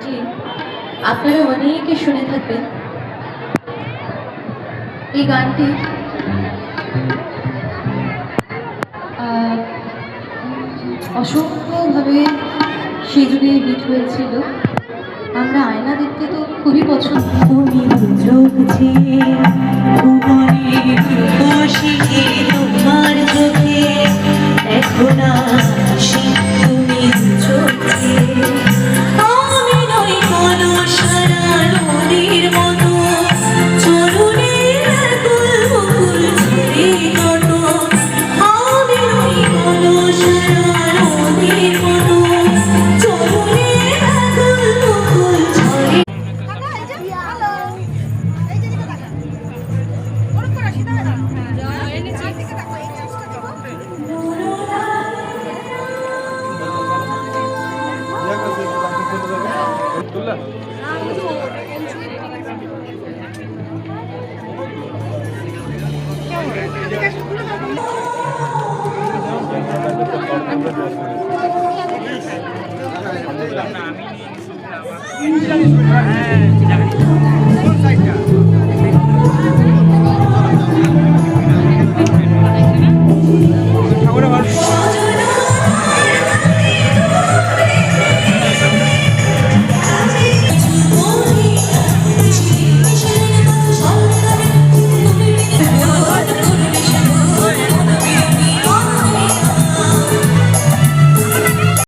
জি, আপনারা অনেকে শুনে থাকবেন এই গানটি। অসংখ্যভাবে সেই যুগে হিট হয়েছিল। আমরা আয়না দেখতে তো খুবই পছন্দ। তুমি চোখ তোমার চোখে দেখো না তুমি চোখে আমি নই কোনো সারা নদীর মতো চরণের বুলবুল ছেড়ে কত আমি নই কোনো সারা নদীর মতো চরণের বুলবুল ছেড়ে আমি